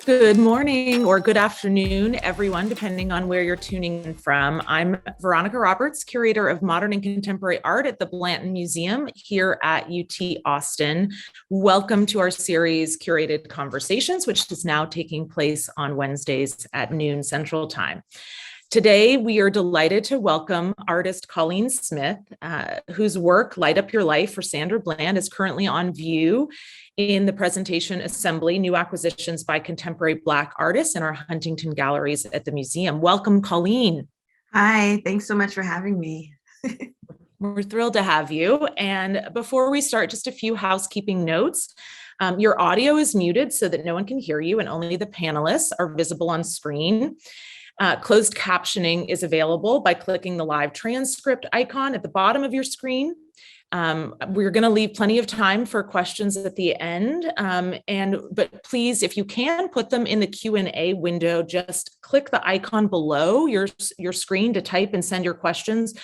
Good morning or good afternoon, everyone, depending on where you're tuning in from. I'm Veronica Roberts, curator of modern and contemporary art at the Blanton Museum here at UT Austin. Welcome to our series, Curated Conversations, which is now taking place on Wednesdays at noon Central Time. Today, we are delighted to welcome artist Cauleen Smith, whose work, Light Up Your Life for Sandra Bland, is currently on view in the presentation Assembly, New Acquisitions by Contemporary Black Artists in our Huntington Galleries at the museum. Welcome, Cauleen. Hi, thanks so much for having me. We're thrilled to have you. And before we start, just a few housekeeping notes. Your audio is muted so that no one can hear you and only the panelists are visible on screen. Closed captioning is available by clicking the live transcript icon at the bottom of your screen. We're going to leave plenty of time for questions at the end, but please, if you can, put them in the Q&A window. Just click the icon below your screen to type and send your questions.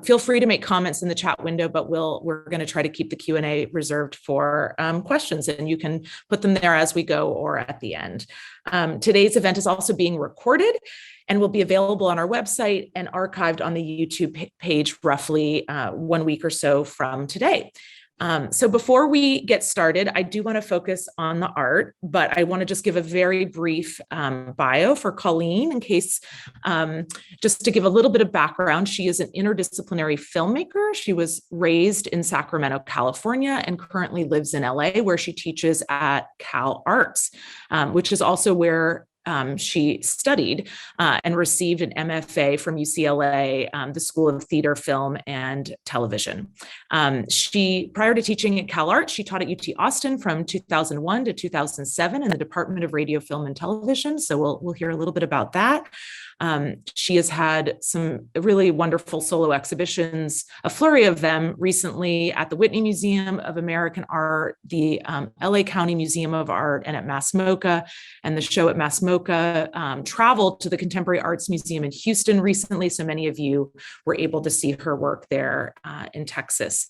Feel free to make comments in the chat window, but we're going to try to keep the Q&A reserved for questions, and you can put them there as we go or at the end. Today's event is also being recorded and will be available on our website and archived on the YouTube page roughly 1 week or so from today. So before we get started, I do want to focus on the art, but I want to just give a very brief bio for Cauleen in case, just to give a little bit of background. She is an interdisciplinary filmmaker. She was raised in Sacramento, California, and currently lives in LA, where she teaches at Cal Arts, which is also where she studied and received an MFA from UCLA, the School of Theater, Film, and Television. Prior to teaching at Cal Arts, she taught at UT Austin from 2001 to 2007 in the Department of Radio, Film, and Television. So we'll hear a little bit about that. She has had some really wonderful solo exhibitions, a flurry of them recently at the Whitney Museum of American Art, the LA County Museum of Art, and at MASMoCA. And the show at MASMoCA traveled to the Contemporary Arts Museum in Houston recently, so many of you were able to see her work there in Texas.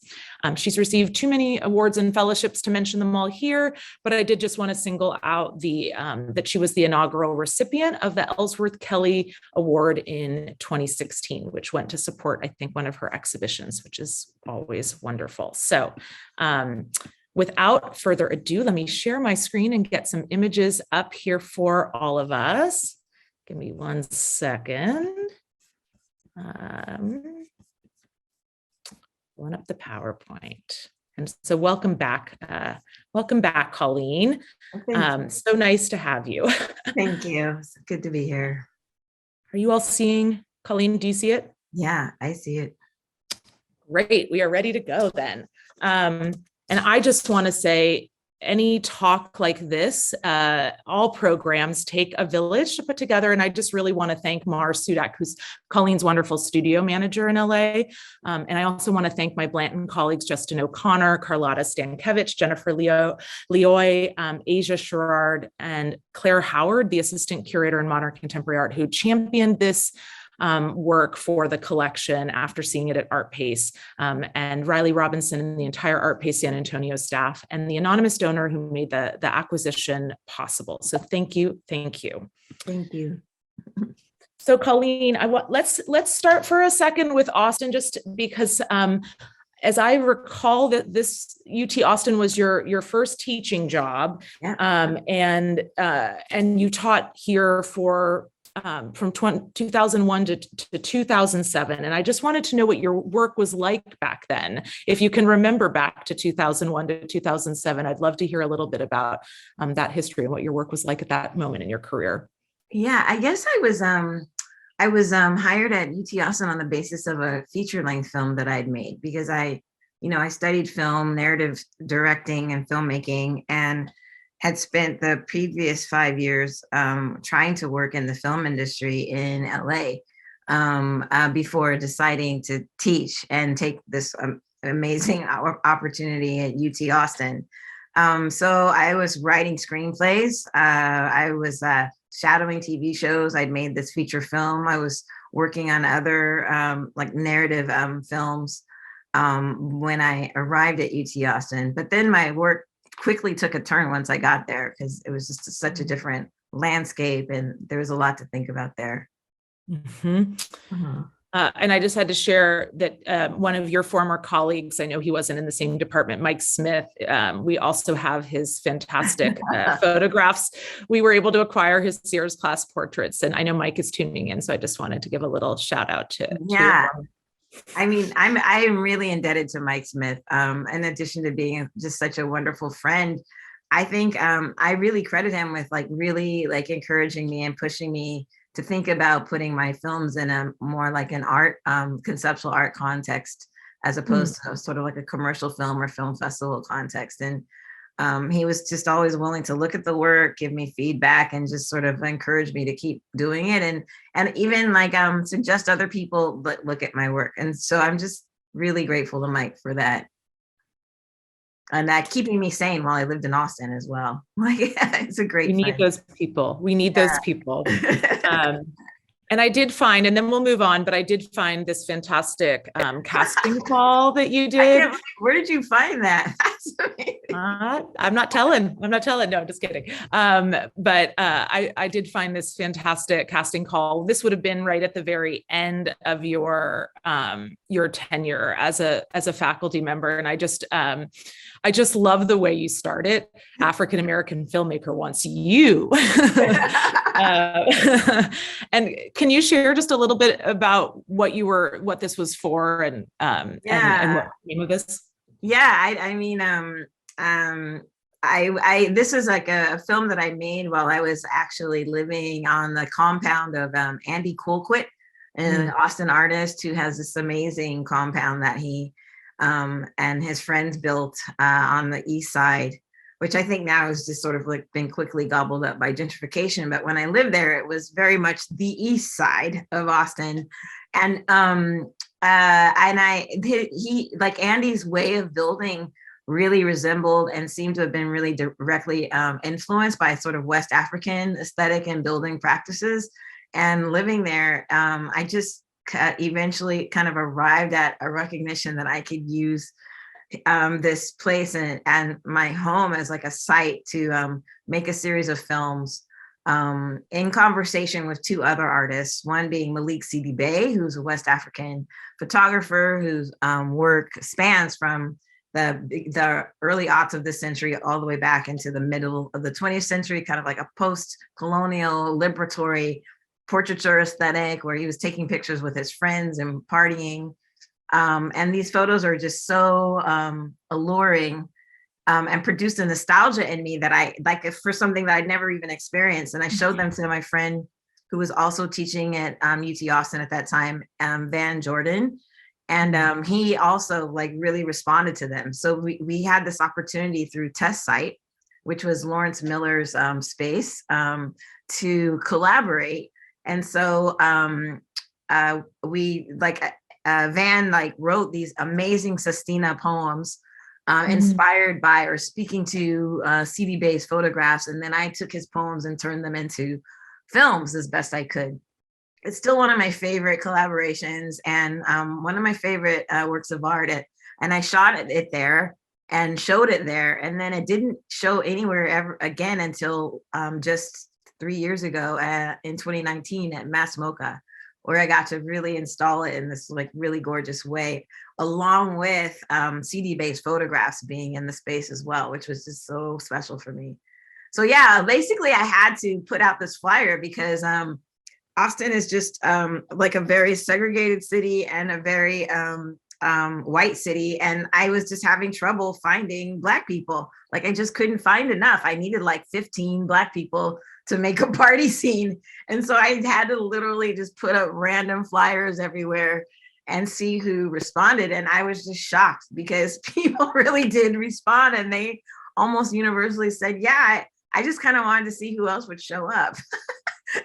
She's received too many awards and fellowships to mention them all here, but I did just want to single out that she was the inaugural recipient of the Ellsworth Kelly Award in 2016, which went to support, I think, one of her exhibitions, which is always wonderful. So without further ado, let me share my screen and get some images up here for all of us. Give me 1 second. Pulling up the PowerPoint. And so welcome back, Cauleen. So nice to have you. Thank you. It's good to be here. Are you all seeing, Cauleen, do you see it? Yeah, I see it. Great, we are ready to go then. And I just want to say, any talk like this, all programs take a village to put together. And I just really want to thank Mar Sudak, who's Cauleen's wonderful studio manager in LA. And I also want to thank my Blanton colleagues, Justin O'Connor, Carlotta Stankiewicz, Jennifer Leoy, Asia Sherrard, and Claire Howard, the assistant curator in modern contemporary art, who championed this work for the collection after seeing it at Art Pace, and Riley Robinson and the entire Art Pace San Antonio staff, and the anonymous donor who made the acquisition possible. So thank you, thank you. Thank you. So Cauleen, let's start for a second with Austin, just because as I recall that this UT Austin was your first teaching job, yeah. And you taught here for from 2001 to 2007. And I just wanted to know what your work was like back then. If you can remember back to 2001 to 2007, I'd love to hear a little bit about that history and what your work was like at that moment in your career. Yeah, I guess I was hired at UT Austin on the basis of a feature-length film that I'd made, because I studied film, narrative directing and filmmaking, and had spent the previous 5 years trying to work in the film industry in LA before deciding to teach and take this amazing opportunity at UT Austin. So I was writing screenplays. I was shadowing TV shows. I'd made this feature film. I was working on other like narrative films when I arrived at UT Austin. But then my work quickly took a turn once I got there, because it was just such a different landscape, and there was a lot to think about there. Mhm. And I just had to share that one of your former colleagues, I know he wasn't in the same department, Mike Smith, we also have his fantastic photographs. We were able to acquire his Sears class portraits, and I know Mike is tuning in, so I just wanted to give a little shout out to Yeah. I mean, I am really indebted to Mike Smith. In addition to being just such a wonderful friend, I think I really credit him with like really like encouraging me and pushing me to think about putting my films in a more like an art, conceptual art context, as opposed to sort of like a commercial film or film festival context. And he was just always willing to look at the work, give me feedback, and just sort of encourage me to keep doing it, and even like suggest other people look at my work. And so I'm just really grateful to Mike for that, and that keeping me sane while I lived in Austin as well. Like, it's a great. We need those people. We need those people. And I did find, and then we'll move on, but I did find this fantastic casting call that you did. Where did you find that? I'm not telling. No, I'm just kidding. But I did find this fantastic casting call. This would have been right at the very end of your tenure as a faculty member. And I just love the way you start it. African-American filmmaker wants you. And can you share just a little bit about what this was for, and what the name of this? Yeah, I mean, this is like a film that I made while I was actually living on the compound of Andy Colquitt, an Austin artist who has this amazing compound that he and his friends built on the east side, which I think now has just sort of like been quickly gobbled up by gentrification. But when I lived there, it was very much the east side of Austin. And he like Andy's way of building really resembled and seemed to have been really directly influenced by sort of West African aesthetic and building practices. And living there, I just eventually kind of arrived at a recognition that I could use this place and my home as like a site to make a series of films in conversation with two other artists, one being Malik Sidi Bey, who's a West African photographer whose work spans from the early aughts of this century all the way back into the middle of the 20th century, kind of like a post-colonial liberatory portraiture aesthetic where he was taking pictures with his friends and partying. And these photos are just so alluring and produced a nostalgia in me that I like for something that I'd never even experienced. And I showed them to my friend who was also teaching at UT Austin at that time, Van Jordan. And he also like really responded to them. So we had this opportunity through Test Site, which was Lawrence Miller's space, to collaborate. And so we like Van like wrote these amazing Sestina poems inspired by or speaking to C.D. Bay's photographs. And then I took his poems and turned them into films as best I could. It's still one of my favorite collaborations and one of my favorite works of art. And I shot it there and showed it there. And then it didn't show anywhere ever again until just 3 years ago in 2019 at Mass MoCA, where I got to really install it in this like really gorgeous way, along with CD Bay's photographs being in the space as well, which was just so special for me. So yeah, basically I had to put out this flyer because Austin is just like a very segregated city and a very white city. And I was just having trouble finding Black people. Like I just couldn't find enough. I needed like 15 Black people to make a party scene. And so I had to literally just put up random flyers everywhere and see who responded. And I was just shocked because people really did respond. And they almost universally said, yeah, I just kind of wanted to see who else would show up.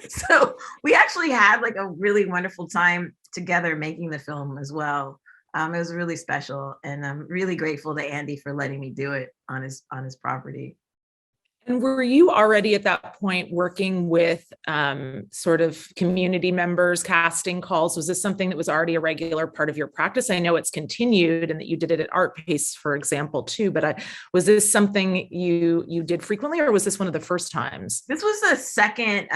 So we actually had like a really wonderful time together making the film as well. It was really special. And I'm really grateful to Andy for letting me do it on his property. And were you already at that point working with sort of community members, casting calls? Was this something that was already a regular part of your practice? I know it's continued and that you did it at Art Pace, for example, too, but was this something you did frequently, or was this one of the first times? This was the second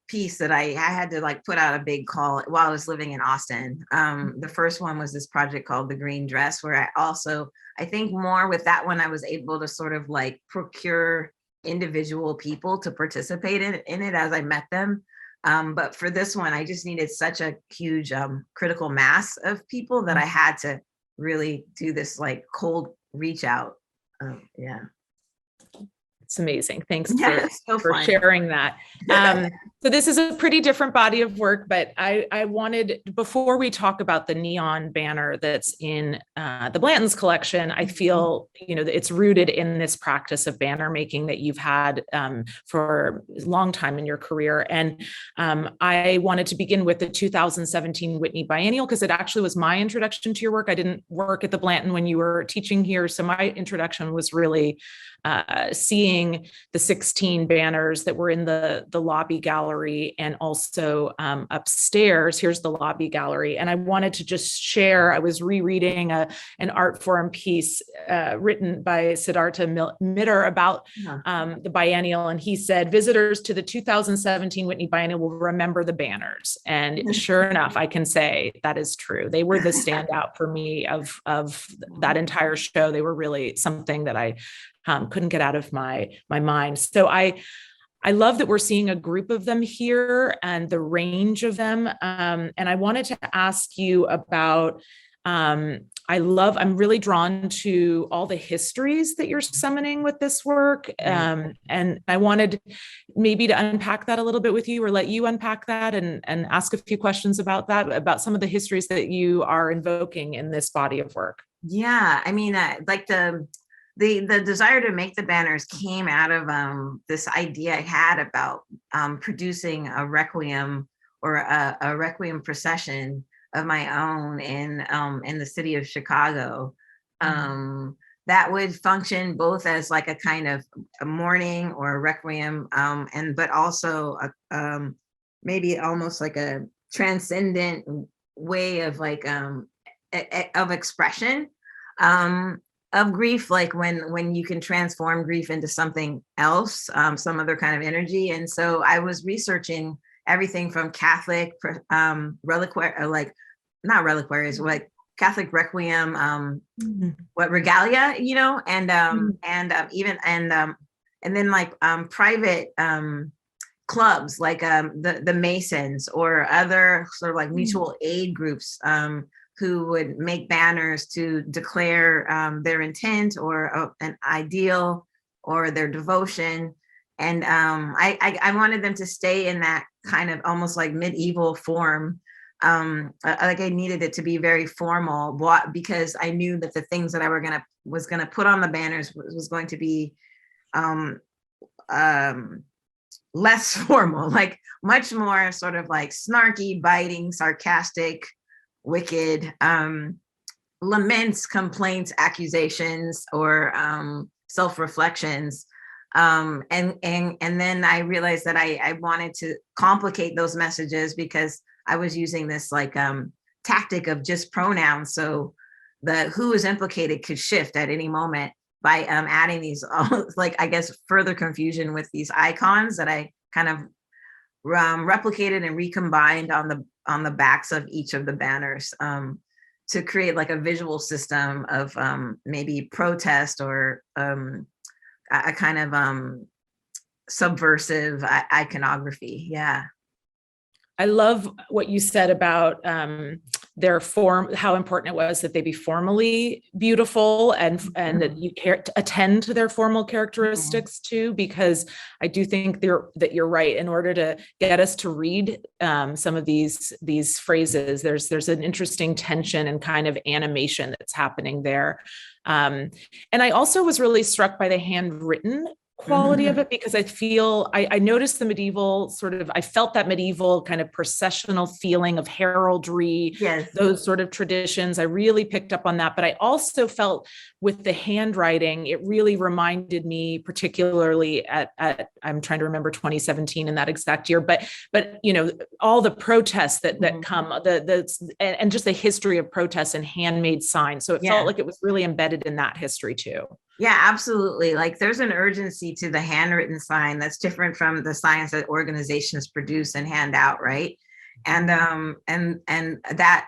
piece that I had to like put out a big call while I was living in Austin. The first one was this project called The Green Dress, where I think more with that one, I was able to sort of like procure individual people to participate in it as I met them. But for this one, I just needed such a huge critical mass of people that I had to really do this like cold reach out. Yeah. It's amazing. Thanks for fun. sharing that. So this is a pretty different body of work, but I wanted, before we talk about the neon banner that's in the Blantons collection, I feel, it's rooted in this practice of banner making that you've had for a long time in your career. And I wanted to begin with the 2017 Whitney Biennial, because it actually was my introduction to your work. I didn't work at the Blanton when you were teaching here. So my introduction was really seeing the 16 banners that were in the lobby gallery, and also upstairs, here's the lobby gallery. And I wanted to just share, I was rereading an art forum piece written by Siddhartha Mitter about the biennial. And he said, visitors to the 2017 Whitney Biennial will remember the banners. And sure enough, I can say that is true. They were the standout for me of that entire show. They were really something that I couldn't get out of my mind. So I love that we're seeing a group of them here and the range of them. And I wanted to ask you about, I'm really drawn to all the histories that you're summoning with this work. And I wanted maybe to unpack that a little bit with you, or let you unpack that and ask a few questions about that, about some of the histories that you are invoking in this body of work. Yeah, I mean, like the desire to make the banners came out of this idea I had about producing a requiem or a requiem procession of my own in the city of Chicago, that would function both as like a kind of a mourning or a requiem, but also maybe almost like a transcendent way of like of expression. Of grief, like when you can transform grief into something else, some other kind of energy. And so I was researching everything from Catholic reliquary, like not reliquaries, like Catholic requiem, what regalia, and then like private clubs, like the Masons or other sort of like mutual aid groups, who would make banners to declare their intent or an ideal or their devotion. And I wanted them to stay in that kind of almost like medieval form. Like I needed it to be very formal, because I knew that the things that I was gonna put on the banners was going to be less formal, like much more sort of like snarky, biting, sarcastic, wicked, laments, complaints, accusations, or self-reflections. And then I realized that I wanted to complicate those messages, because I was using this like tactic of just pronouns. So the who is implicated could shift at any moment by adding these, like, I guess, further confusion with these icons that I kind of replicated and recombined on the backs of each of the banners, to create like a visual system of maybe protest or a kind of subversive iconography. Yeah. I love what you said about their form, how important it was that they be formally beautiful, and that you care to attend to their formal characteristics too, because I do think that you're right. In order to get us to read some of these phrases, there's an interesting tension and kind of animation that's happening there. And I also was really struck by the handwritten quality of it, because I feel I noticed the medieval sort of, I felt that medieval kind of processional feeling of heraldry, Yes. those sort of traditions. I really picked up on that. But I also felt with the handwriting, it really reminded me, particularly at I'm trying to remember 2017 in that exact year, but you know, all the protests that come, and just the history of protests and handmade signs. So it felt like it was really embedded in that history too. Yeah, absolutely. Like there's an urgency to the handwritten sign that's different from the signs that organizations produce and hand out, right? And that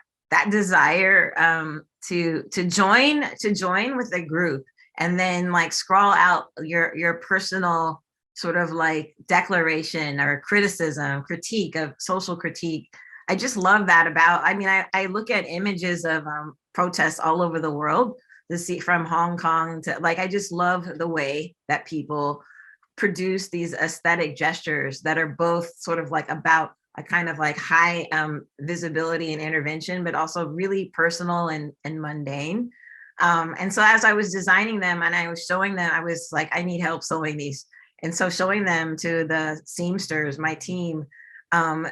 desire to join with a group and then like scrawl out your personal sort of like declaration or criticism, critique of social critique. I just love that about, I mean, I look at images of protests all over the world, to see from Hong Kong to like, I just love the way that people produce these aesthetic gestures that are both sort of like about a kind of like high visibility and intervention, but also really personal and mundane. And so as I was designing them and I was showing them, I was like, I need help sewing these. And so showing them to the seamsters, my team,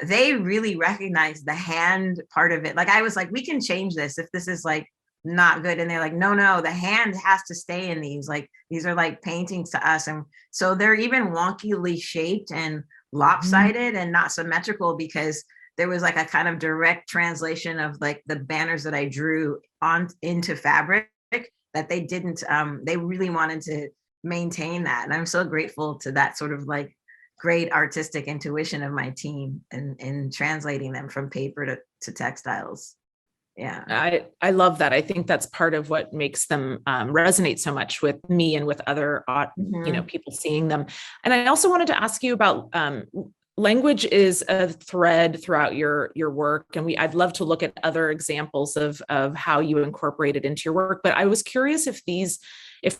they really recognized the hand part of it. Like I was like, we can change this if this is like not good. And they're like, no, the hand has to stay in these. Like these are like paintings to us. And so they're even wonkily shaped and lopsided and not symmetrical because there was like a kind of direct translation of like the banners that I drew on into fabric that they didn't, they really wanted to maintain that. And I'm so grateful to that sort of like great artistic intuition of my team and translating them from paper to textiles. Yeah, I love that. I think that's part of what makes them resonate so much with me and with other you know, people seeing them. And I also wanted to ask you about language is a thread throughout your work, and I'd love to look at other examples of how you incorporate it into your work. But I was curious if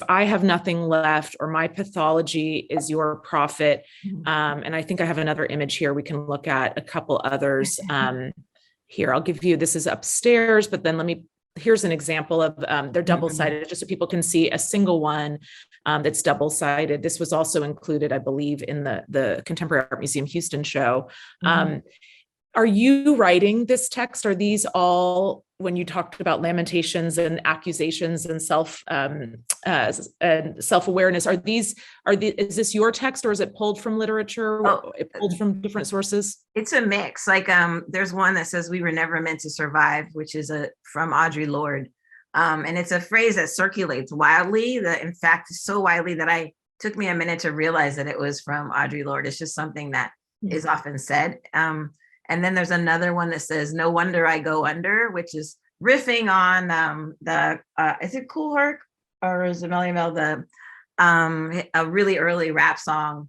I have nothing left or my pathology is your profit, and I think I have another image here. We can look at a couple others. Here, I'll give you, this is upstairs, but then here's an example of, they're double-sided, just so people can see a single one that's double-sided. This was also included, I believe, in the Contemporary Art Museum Houston show. Are you writing this text? Are these all, when you talked about lamentations and accusations and self-awareness, is this your text or is it pulled from literature? Pulled from different sources? It's a mix. Like there's one that says we were never meant to survive, which is from Audre Lorde. And it's a phrase that circulates wildly, that in fact is so widely that took me a minute to realize that it was from Audre Lorde. It's just something that is often said. And then there's another one that says, no wonder I go under, which is riffing on is it Cool Herc or is it Melly Mel, a really early rap song.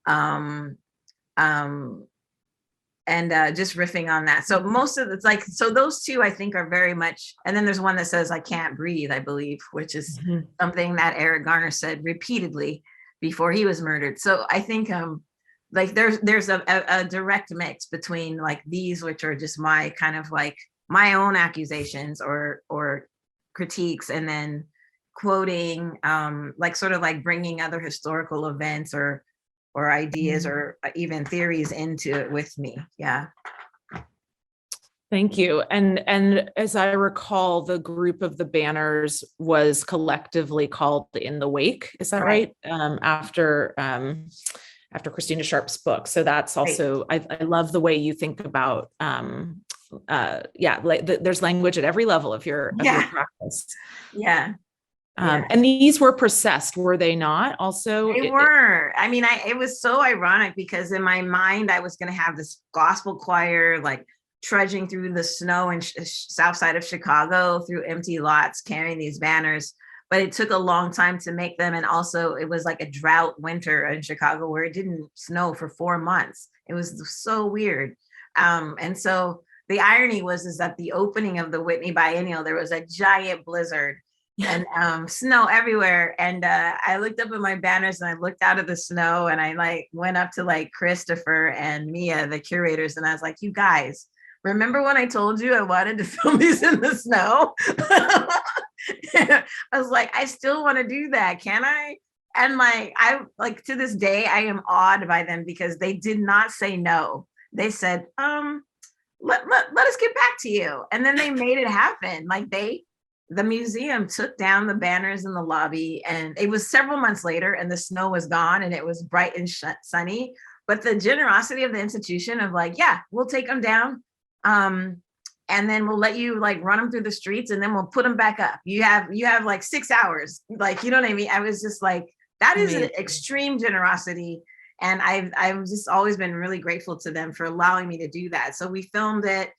And just riffing on that. So most of it's like, so those two I think are very much, and then there's one that says, I can't breathe, I believe, which is something that Eric Garner said repeatedly before he was murdered. So I think, like there's a direct mix between like these, which are just my kind of like my own accusations or critiques, and then quoting, like sort of like bringing other historical events or ideas or even theories into it with me. Yeah. Thank you. And as I recall, the group of the banners was collectively called In the Wake. Is that right? After Christina Sharp's book. So that's also, I love the way you think about, there's language at every level of your practice. Yeah. And these were processed, were they not? Also, they were. I mean, it was so ironic because in my mind, I was going to have this gospel choir, like trudging through the snow in south side of Chicago through empty lots, carrying these banners. But it took a long time to make them. And also it was like a drought winter in Chicago where it didn't snow for 4 months. It was so weird. And so the irony is that the opening of the Whitney Biennial, there was a giant blizzard and snow everywhere. And I looked up at my banners and I looked out of the snow and I like went up to like Christopher and Mia, the curators. And I was like, you guys, remember when I told you I wanted to film these in the snow? I was like, I still want to do that. Can I? And like, I like to this day, I am awed by them because they did not say no. They said, let us get back to you. And then they made it happen. Like the museum took down the banners in the lobby, and it was several months later and the snow was gone and it was bright and sunny. But the generosity of the institution of like, yeah, we'll take them down. And then we'll let you like run them through the streets and then we'll put them back up. You have like 6 hours. Like, you know what I mean? I was just like, that is an extreme generosity. And I've just always been really grateful to them for allowing me to do that. So we filmed it.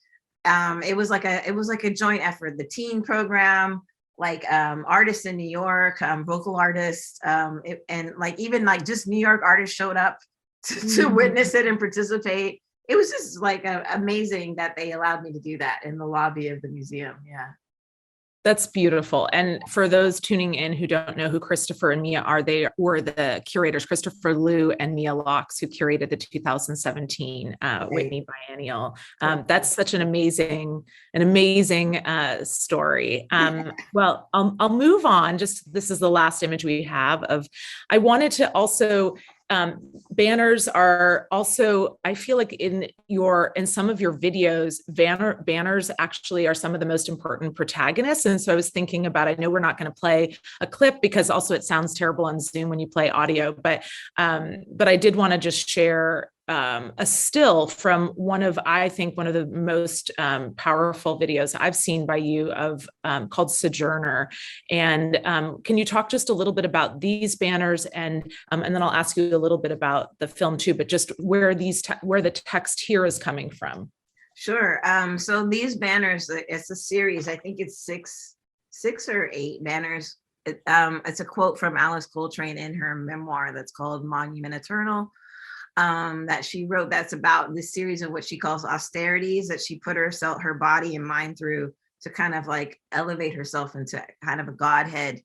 It was like a joint effort. The teen program, like artists in New York, vocal artists, and like even like just New York artists showed up to witness it and participate. It was just like amazing that they allowed me to do that in the lobby of the museum. Yeah. That's beautiful. And for those tuning in who don't know who Christopher and Mia are, they were the curators, Christopher Liu and Mia Locks, who curated the 2017 Whitney Biennial. That's such an amazing story. Well, I'll move on. Just this is the last image we have of, I wanted to also banners are also, I feel like in some of your videos, banners actually are some of the most important protagonists. And so I was thinking about, I know we're not going to play a clip because also it sounds terrible on Zoom when you play audio, but I did want to just share a still from I think one of the most powerful videos I've seen by you of called Sojourner. And can you talk just a little bit about these banners, and then I'll ask you a little bit about the film too, but just where the text here is coming from. Sure. So these banners, it's a series. I think it's six or 8 banners. It's a quote from Alice Coltrane in her memoir that's called Monument Eternal. That she wrote, that's about this series of what she calls austerities that she put her body and mind through to kind of like elevate herself into kind of a godhead.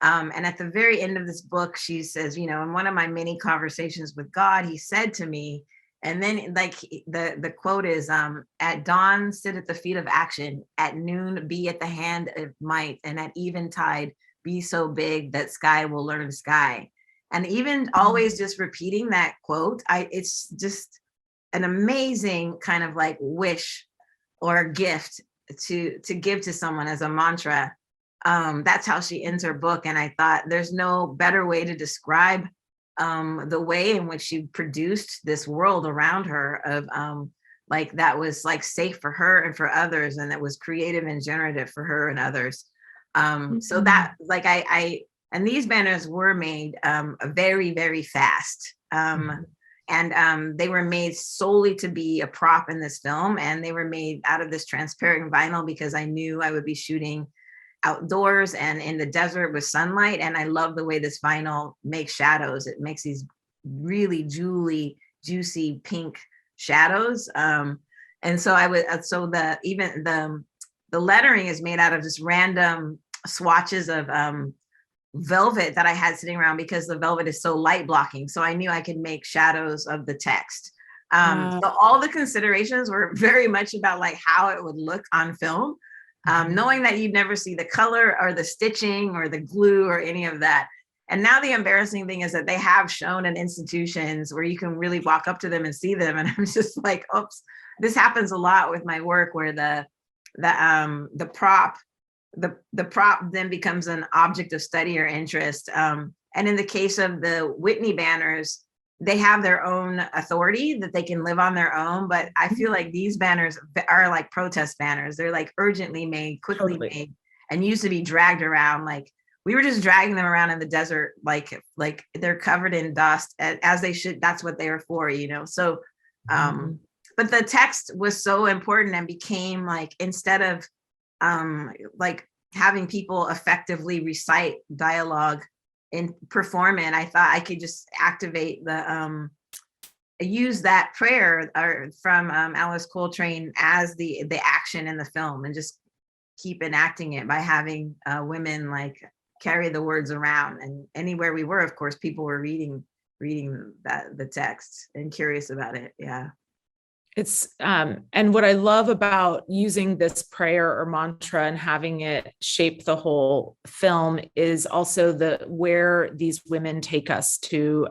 And at the very end of this book, she says, in one of my many conversations with God, he said to me, and then like the quote is, at dawn, sit at the feet of action, at noon, be at the hand of might, and at eventide, be so big that sky will learn sky. And even always just repeating that quote, it's just an amazing kind of like wish or a gift to give to someone as a mantra. That's how she ends her book. And I thought there's no better way to describe the way in which she produced this world around her of like that was like safe for her and for others, and that was creative and generative for her and others. So that like and these banners were made very, very fast. And they were made solely to be a prop in this film. And they were made out of this transparent vinyl because I knew I would be shooting outdoors and in the desert with sunlight. And I love the way this vinyl makes shadows. It makes these really juicy pink shadows. And so the lettering is made out of just random swatches of velvet that I had sitting around because the velvet is so light blocking. So I knew I could make shadows of the text. So all the considerations were very much about like how it would look on film, knowing that you'd never see the color or the stitching or the glue or any of that. And now the embarrassing thing is that they have shown in institutions where you can really walk up to them and see them. And I'm just like, oops, this happens a lot with my work where the prop then becomes an object of study or interest. And in the case of the Whitney banners, they have their own authority that they can live on their own. But I feel like these banners are like protest banners. They're like urgently made, quickly made, and used to be dragged around. Like we were just dragging them around in the desert, like they're covered in dust, as they should. That's what they were for, So, but the text was so important and became like, instead of like having people effectively recite dialogue and perform it, I thought I could just activate use that prayer from Alice Coltrane as the action in the film, and just keep enacting it by having women like carry the words around. And anywhere we were, of course, people were reading the text and curious about it. Yeah. And what I love about using this prayer or mantra and having it shape the whole film is also where these women take us to.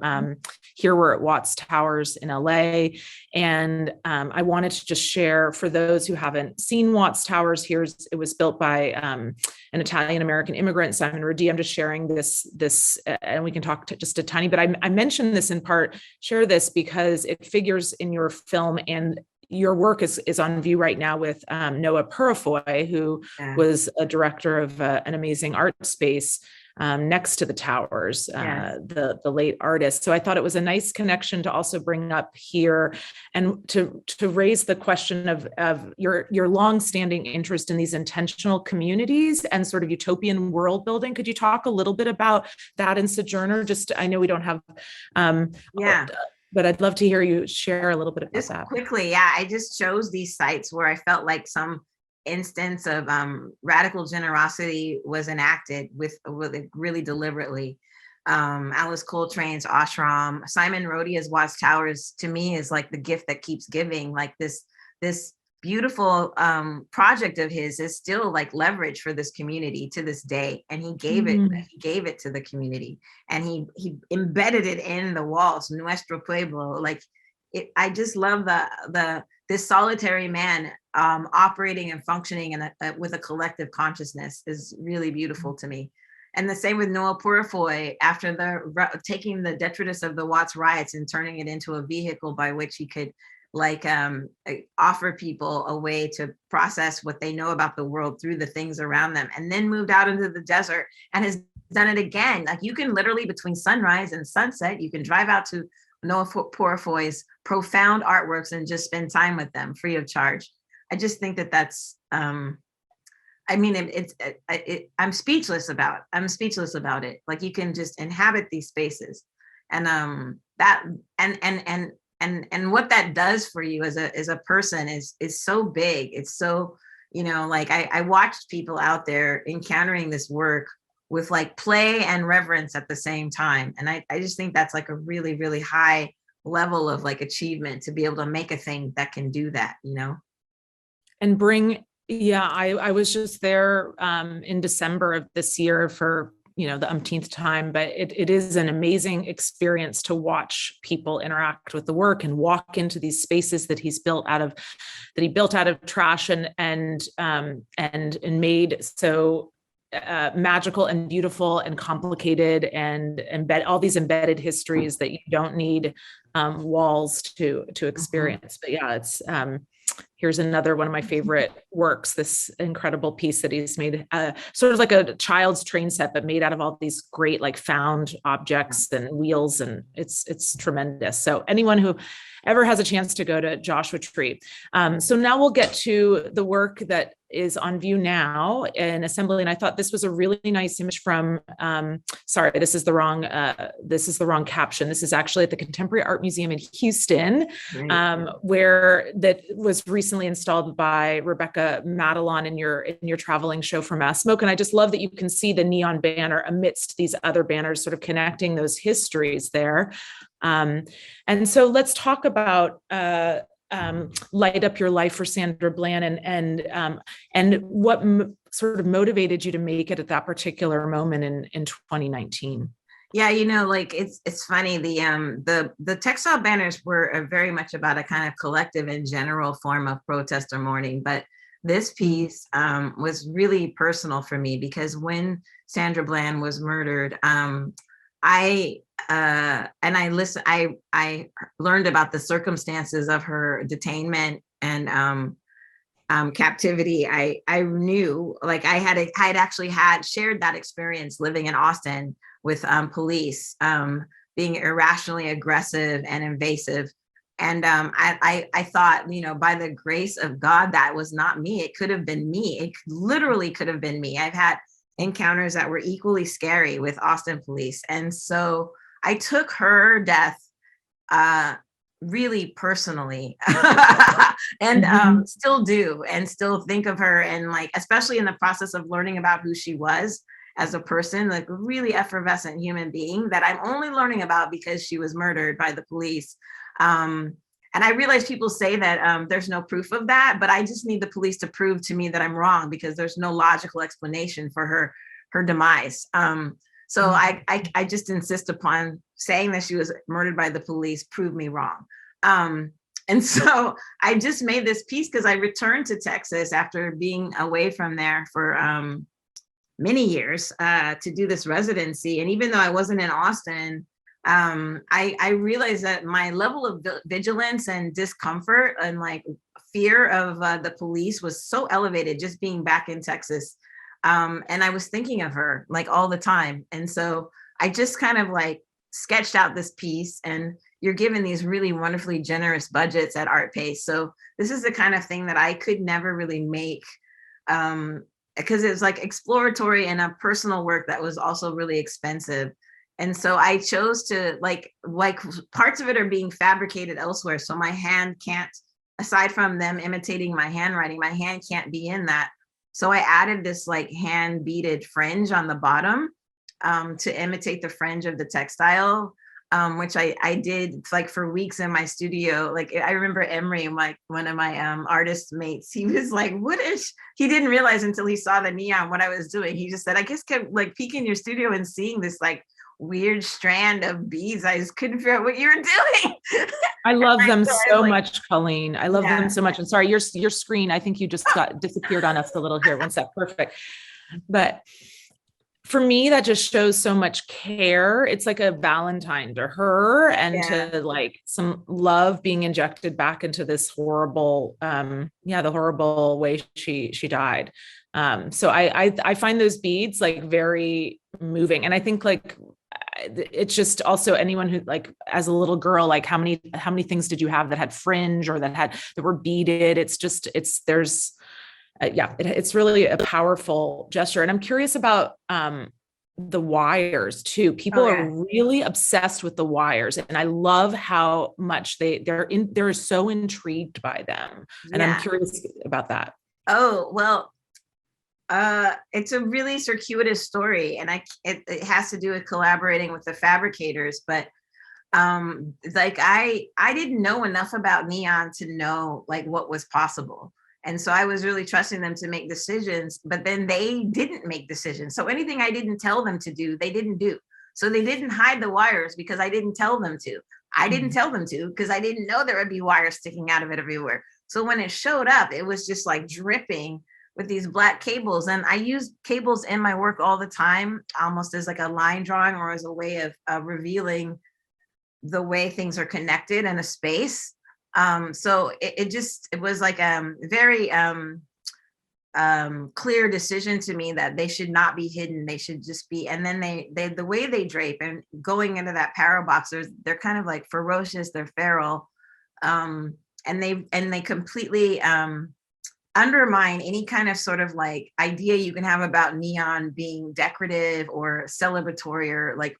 Here we're at Watts Towers in LA. And I wanted to just share for those who haven't seen Watts Towers, it was built by an Italian-American immigrant, Simon Rudi. I'm just sharing this, and we can talk just a tiny bit. I mentioned this in part, share this because it figures in your film, and your work is on view right now with Noah Purifoy, who was a director of an amazing art space next to the towers, the late artist. So I thought it was a nice connection to also bring up here and to raise the question of your longstanding interest in these intentional communities and sort of utopian world building. Could you talk a little bit about that in Sojourner? I know we don't have but I'd love to hear you share a little bit about that. Quickly, I just chose these sites where I felt like some instance of radical generosity was enacted with really deliberately. Alice Coltrane's ashram, Simon Rodia's Watts Towers, to me is like the gift that keeps giving. Like this beautiful project of his is still like leverage for this community to this day, and he gave it to the community, and he embedded it in the walls, Nuestro Pueblo. Like I just love this solitary man operating and functioning with a collective consciousness is really beautiful to me. And the same with Noah Purifoy, after taking the detritus of the Watts riots and turning it into a vehicle by which he could offer people a way to process what they know about the world through the things around them, and then moved out into the desert and has done it again. Like you can literally, between sunrise and sunset, you can drive out to Noah Purifoy's profound artworks and just spend time with them free of charge. I just think that's I'm speechless about it. Like you can just inhabit these spaces, and and what that does for you as a person is so big. It's so, like I watched people out there encountering this work with like play and reverence at the same time. And I just think that's like a really, really high level of like achievement to be able to make a thing that can do that, And I was just there in December of this year for the umpteenth time, but it is an amazing experience to watch people interact with the work and walk into these spaces that he built out of trash and made so magical and beautiful and complicated, and embed all these embedded histories that you don't need walls to experience. But it's here's another one of my favorite works, this incredible piece that he's made, sort of like a child's train set, but made out of all these great like found objects and wheels, and it's tremendous. So anyone who ever has a chance to go to Joshua Tree. So now we'll get to the work that is on view now in Assembly. And I thought this was a really nice image from, sorry, this is the wrong caption. This is actually at the Contemporary Art Museum in Houston, where that was recently installed by Rebecca Madelon in your traveling show from Mass Smoke. And I just love that you can see the neon banner amidst these other banners, sort of connecting those histories there. And so let's talk about Light Up Your Life for Sandra Bland, and what sort of motivated you to make it at that particular moment in 2019. Yeah, like it's funny. The textile banners were very much about a kind of collective and general form of protest or mourning, but this piece was really personal for me because when Sandra Bland was murdered, I learned about the circumstances of her detainment and captivity. I knew, like I had actually shared that experience living in Austin with police being irrationally aggressive and invasive. And I thought, by the grace of God, that was not me. It could have been me. It literally could have been me. I've had encounters that were equally scary with Austin police. And so I took her death really personally and still do, and still think of her, and like, especially in the process of learning about who she was as a person, like a really effervescent human being that I'm only learning about because she was murdered by the police. And I realize people say that there's no proof of that, but I just need the police to prove to me that I'm wrong, because there's no logical explanation for her demise. So I just insist upon saying that she was murdered by the police. Prove me wrong. And so I just made this piece because I returned to Texas after being away from there for many years to do this residency. And even though I wasn't in Austin, I realized that my level of vigilance and discomfort and like fear of the police was so elevated just being back in Texas. And I was thinking of her like all the time. And so I just kind of like sketched out this piece, and you're given these really wonderfully generous budgets at Art Pace. So this is the kind of thing that I could never really make because it was like exploratory and a personal work that was also really expensive. And so I chose to like parts of it are being fabricated elsewhere. So my hand can't, aside from them imitating my handwriting, my hand can't be in that. So I added this like hand beaded fringe on the bottom to imitate the fringe of the textile, which I did like for weeks in my studio. Like I remember Emery, one of my artist mates, he was like, he didn't realize until he saw the neon what I was doing. He just said, I just kept like peeking your studio and seeing this like weird strand of beads. I just couldn't figure out what you were doing. I love them so much, Colleen. I love them so much. And sorry, your screen, I think you just disappeared on us a little here. One sec, perfect. But for me, that just shows so much care. It's like a Valentine to her, and to like some love being injected back into this horrible, the horrible way she died. So I find those beads like very moving. And I think like, it's just also anyone who like, as a little girl, like how many things did you have that had fringe or that were beaded? It's really a powerful gesture. And I'm curious about the wires too. People are really obsessed with the wires, and I love how much they're so intrigued by them. And I'm curious about that. Oh, well, it's a really circuitous story, and it has to do with collaborating with the fabricators. But like I didn't know enough about neon to know like what was possible. And so I was really trusting them to make decisions, but then they didn't make decisions. So anything I didn't tell them to do, they didn't do. So they didn't hide the wires because I didn't tell them to. I didn't tell them to because I didn't know there would be wires sticking out of it everywhere. So when it showed up, it was just like dripping with these black cables. And I use cables in my work all the time, almost as like a line drawing or as a way of revealing the way things are connected in a space. So it was like a very clear decision to me that they should not be hidden. They should just be, and then they the way they drape and going into that power box, they're kind of like ferocious, they're feral. And they completely undermine any kind of sort of like idea you can have about neon being decorative or celebratory or like,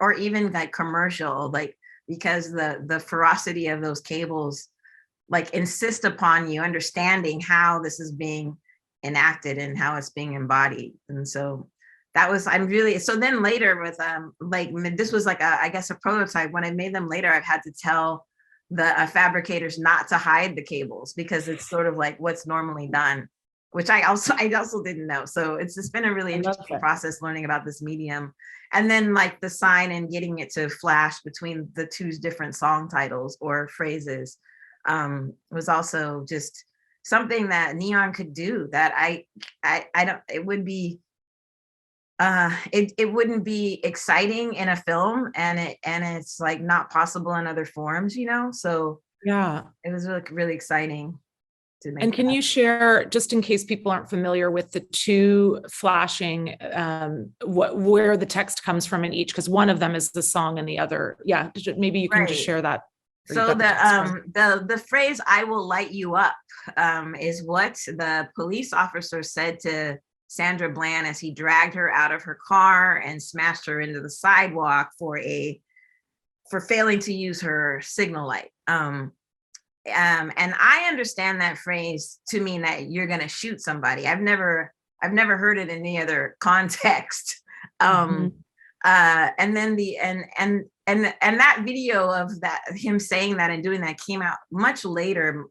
or even like commercial, like, because the ferocity of those cables like insist upon you understanding how this is being enacted and how it's being embodied. And so so then later with like this was like I guess a prototype. When I made them later, I've had to tell the fabricators not to hide the cables because it's sort of like what's normally done, which I also didn't know. So it's just been a really interesting process learning about this medium. And then like the sign and getting it to flash between the two different song titles or phrases was also just something that neon could do that I don't, it would be, it wouldn't be exciting in a film, and it's like not possible in other forms, so Yeah, it was really, really exciting. And can you share, just in case people aren't familiar with the two flashing, where the text comes from in each, because one of them is the song and the other, maybe you can just share that. So the phrase "I will light you up" is what the police officer said to Sandra Bland as he dragged her out of her car and smashed her into the sidewalk for failing to use her signal light. And I understand that phrase to mean that you're going to shoot somebody. I've never heard it in any other context. And then and that video of that, him saying that and doing that, came out much later,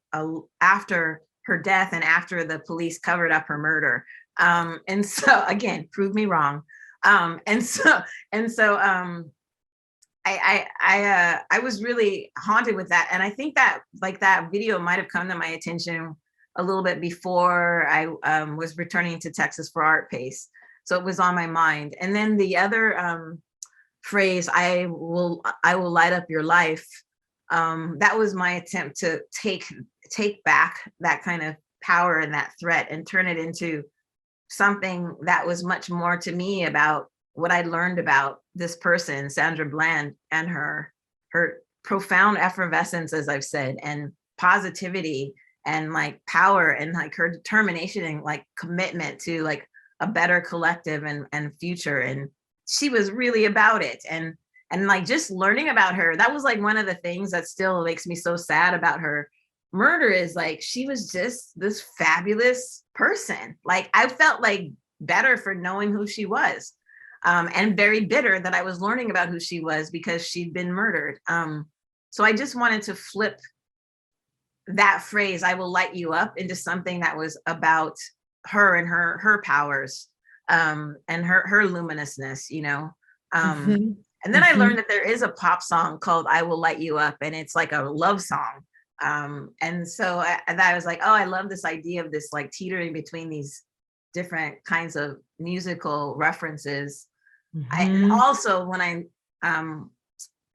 after her death and after the police covered up her murder. And so again, prove me wrong. And so I was really haunted with that. And I think that like that video might have come to my attention a little bit before I was returning to Texas for Art Pace. So it was on my mind. And then the other phrase, I will light up your life. That was my attempt to take back that kind of power and that threat and turn it into something that was much more to me about what I learned about this person, Sandra Bland, and her profound effervescence, as I've said, and positivity and like power and like her determination and like commitment to like a better collective and future. And she was really about it. And like just learning about her, that was like one of the things that still makes me so sad about her murder, is like she was just this fabulous person. Like I felt like better for knowing who she was, and very bitter that I was learning about who she was because she'd been murdered. So I just wanted to flip that phrase, I will light you up, into something that was about her and her powers, and her luminousness, you know. And then I learned that there is a pop song called I Will Light You Up, and it's like a love song. And so I was like, oh, I love this idea of this like teetering between these different kinds of musical references. And also when I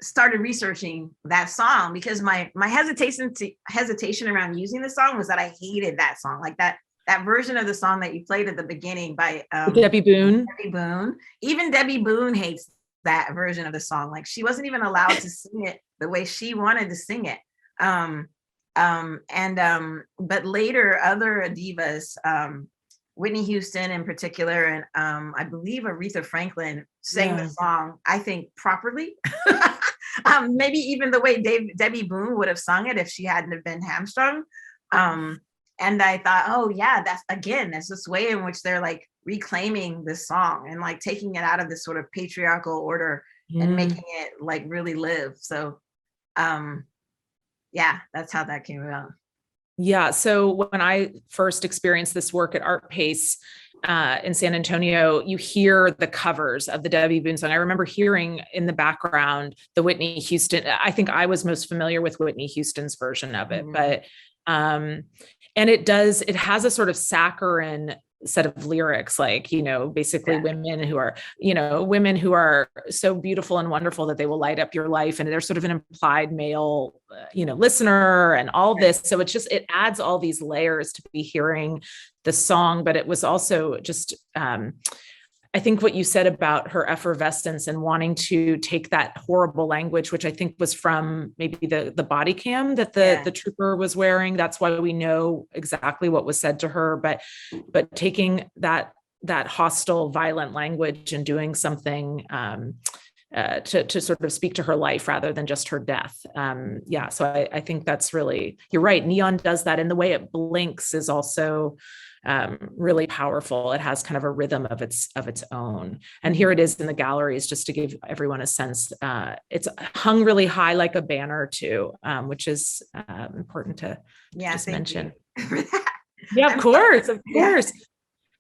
started researching that song, because my hesitation around using the song was that I hated that song, like that version of the song that you played at the beginning by Debby Boone. Even Debby Boone hates that version of the song. Like she wasn't even allowed to sing it the way she wanted to sing it. But later other divas, Whitney Houston in particular, and I believe Aretha Franklin sang the song, I think properly. Maybe even the way Debby Boone would have sung it if she hadn't have been hamstrung. And I thought, oh yeah, that's this way in which they're like reclaiming this song and like taking it out of this sort of patriarchal order and making it like really live. So yeah, that's how that came about. Yeah. So when I first experienced this work at Art Pace in San Antonio, you hear the covers of the Debby Boone song. I remember hearing in the background the Whitney Houston. I think I was most familiar with Whitney Houston's version of it, but and it has a sort of saccharine set of lyrics, like, you know, basically women who are so beautiful and wonderful that they will light up your life. And there's sort of an implied male, listener and all this. So it adds all these layers to be hearing the song, but it was also just, I think what you said about her effervescence and wanting to take that horrible language, which I think was from maybe the body cam that the trooper was wearing. That's why we know exactly what was said to her, but taking that hostile, violent language and doing something to sort of speak to her life rather than just her death. So I think that's really, you're right. Neon does that. And the way it blinks is also really powerful. It has kind of a rhythm of its own. And here it is in the galleries, just to give everyone a sense. It's hung really high like a banner too, which is important to just mention. Yeah, of course.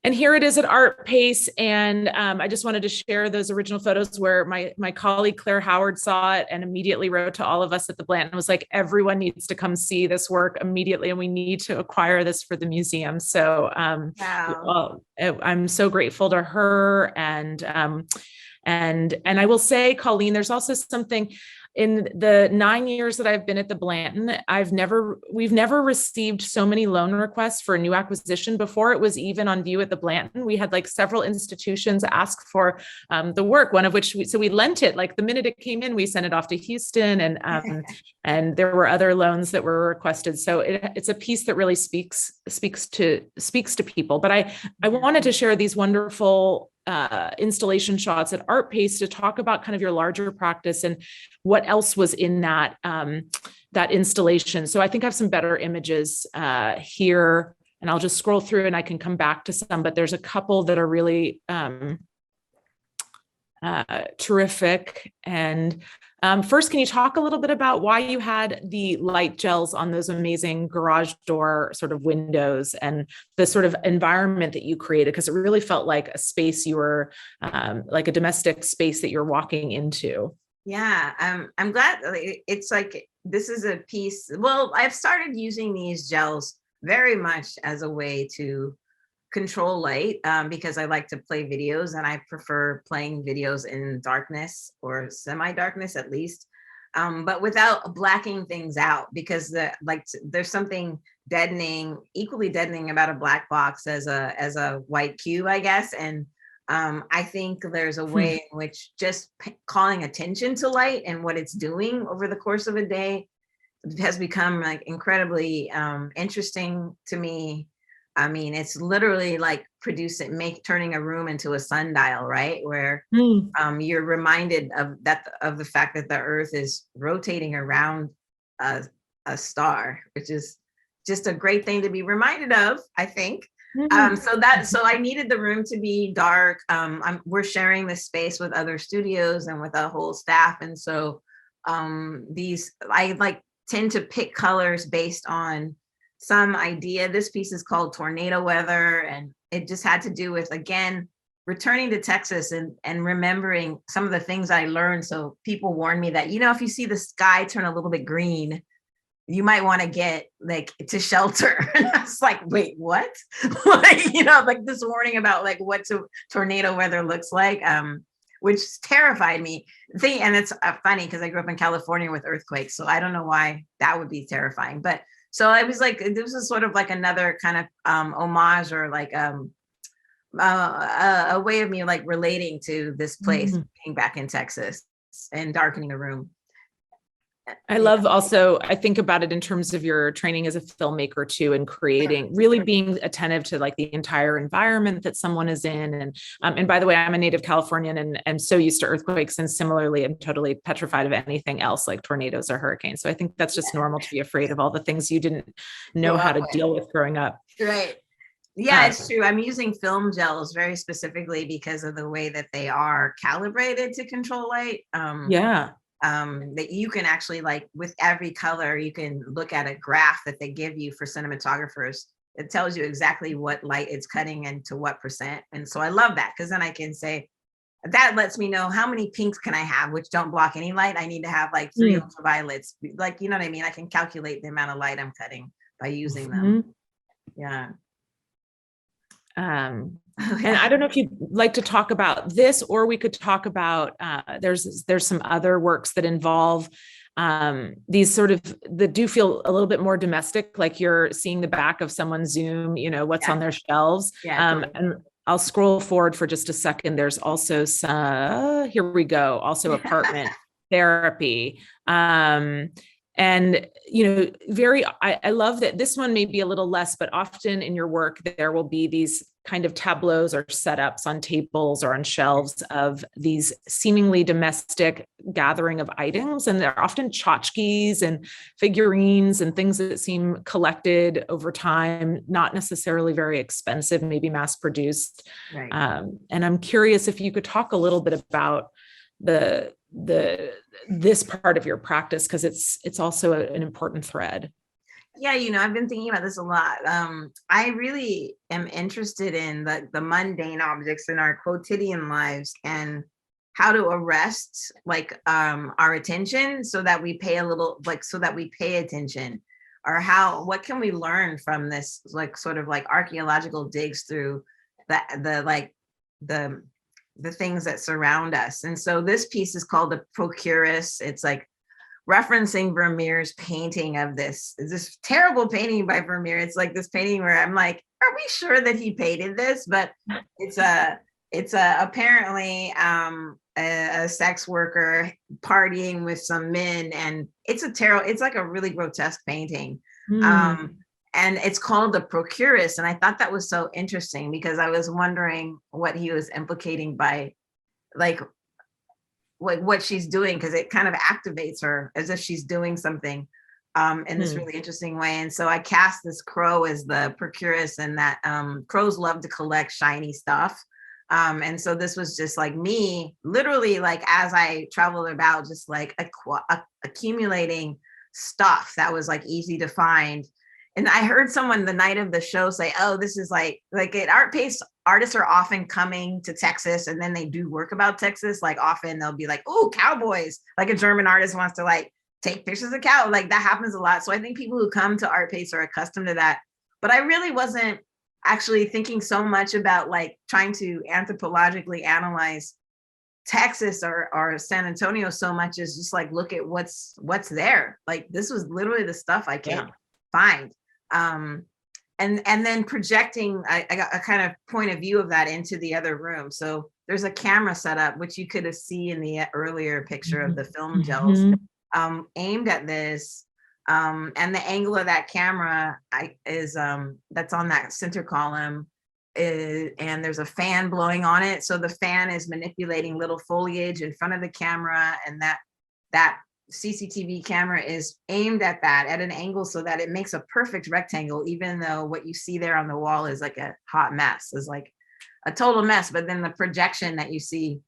And here it is at Art Pace. And I just wanted to share those original photos where my colleague Claire Howard saw it and immediately wrote to all of us at the Blanton, was like, everyone needs to come see this work immediately, and we need to acquire this for the museum. So I'm so grateful to her. And I will say, Colleen, there's also something in the 9 years that I've been at the Blanton, we've never received so many loan requests for a new acquisition. Before it was even on view at the Blanton, we had like several institutions ask for the work, one of which we lent it. Like the minute it came in, we sent it off to Houston, and there were other loans that were requested. So it's a piece that really speaks to people. But I wanted to share these wonderful installation shots at Art Pace to talk about kind of your larger practice and what else was in that installation. So I think I have some better images here, and I'll just scroll through and I can come back to some, but there's a couple that are really Terrific. And first, can you talk a little bit about why you had the light gels on those amazing garage door sort of windows and the sort of environment that you created? Because it really felt like a space you were like a domestic space that you're walking into. Yeah, I'm glad it's like this is a piece. Well, I've started using these gels very much as a way to control light because I like to play videos and I prefer playing videos in darkness or semi-darkness at least, but without blacking things out because there's something deadening, equally deadening about a black box as a white cube, I guess. And I think there's a way in which just calling attention to light and what it's doing over the course of a day has become like incredibly interesting to me. I mean, it's literally like turning a room into a sundial, right? Where you're reminded of the fact that the Earth is rotating around a star, which is just a great thing to be reminded of, I think. So I needed the room to be dark. We're sharing this space with other studios and with a whole staff, and so I like tend to pick colors based on some idea. This piece is called Tornado Weather, and it just had to do with, again, returning to Texas and remembering some of the things I learned. So people warned me that, if you see the sky turn a little bit green, you might want to get like to shelter. And I was like, wait, what? Like this warning about like what tornado weather looks like, which terrified me. And it's funny because I grew up in California with earthquakes, so I don't know why that would be terrifying. But so I was like, this is sort of like another kind of homage or like a way of me like relating to this place, being back in Texas and darkening the room. I love also, I think about it in terms of your training as a filmmaker too, and creating, really being attentive to like the entire environment that someone is in. And by the way, I'm a native Californian and I'm so used to earthquakes, and similarly, I'm totally petrified of anything else like tornadoes or hurricanes. So I think that's just normal to be afraid of all the things you didn't know how to deal with growing up. Right. Yeah, it's true. I'm using film gels very specifically because of the way that they are calibrated to control light. That you can actually, like, with every color, you can look at a graph that they give you for cinematographers. It tells you exactly what light it's cutting and to what percent. And so I love that because then I can say, that lets me know how many pinks can I have, which don't block any light. I need to have like 3 ultraviolets. Like, you know what I mean? I can calculate the amount of light I'm cutting by using them. Yeah. And I don't know if you'd like to talk about this, or we could talk about, there's some other works that involve these sort of, that do feel a little bit more domestic, like you're seeing the back of someone's Zoom, what's on their shelves. And I'll scroll forward for just a second. There's also some, here we go, also apartment therapy. And, I love that this one may be a little less, but often in your work, there will be these kind of tableaus or setups on tables or on shelves of these seemingly domestic gathering of items. And they're often tchotchkes and figurines and things that seem collected over time, not necessarily very expensive, maybe mass produced. Right. And I'm curious if you could talk a little bit about this part of your practice, because it's also an important thread. Yeah, I've been thinking about this a lot. I really am interested in the mundane objects in our quotidian lives and how to arrest like our attention so that we pay attention, or what can we learn from this, like sort of like archaeological digs through the things that surround us. And so this piece is called the Procurus. It's like referencing Vermeer's painting of this terrible painting by Vermeer. It's like this painting where I'm like, are we sure that he painted this? But it's apparently a sex worker partying with some men, and it's like a really grotesque painting. And it's called the Procurus. And I thought that was so interesting because I was wondering what he was implicating by like what she's doing, because it kind of activates her as if she's doing something in this really interesting way. And so I cast this crow as the Procurus, and that crows love to collect shiny stuff. And so this was just like me, literally, like as I traveled about, just like accumulating stuff that was like easy to find. And I heard someone the night of the show say, "Oh, this is like at Art Pace, artists are often coming to Texas, and then they do work about Texas. Like often they'll be like, oh, cowboys." Like a German artist wants to like take pictures of cow. Like that happens a lot. So I think people who come to Art Pace are accustomed to that. But I really wasn't actually thinking so much about like trying to anthropologically analyze Texas or San Antonio so much as just like look at what's there. Like this was literally the stuff I could find. And then projecting, I got a kind of point of view of that into the other room. So there's a camera set up, which you could have seen in the earlier picture of the film gels, aimed at this. And the angle of that camera is that's on that center column, and there's a fan blowing on it. So the fan is manipulating little foliage in front of the camera, and that CCTV camera is aimed at that at an angle so that it makes a perfect rectangle, even though what you see there on the wall is like a hot mess, is like a total mess. But then the projection that you see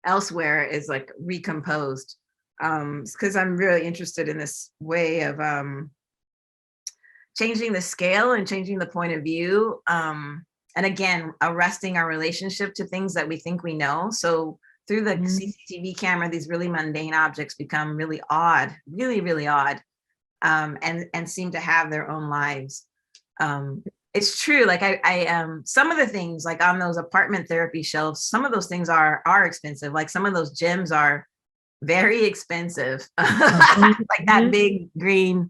elsewhere is like recomposed. Because I'm really interested in this way of changing the scale and changing the point of view. And again, arresting our relationship to things that we think we know. So through the CCTV camera, these really mundane objects become really odd, really, really odd, and seem to have their own lives. It's true. Like I some of the things like on those apartment therapy shelves, some of those things are expensive. Like some of those gems are very expensive. Like that big green,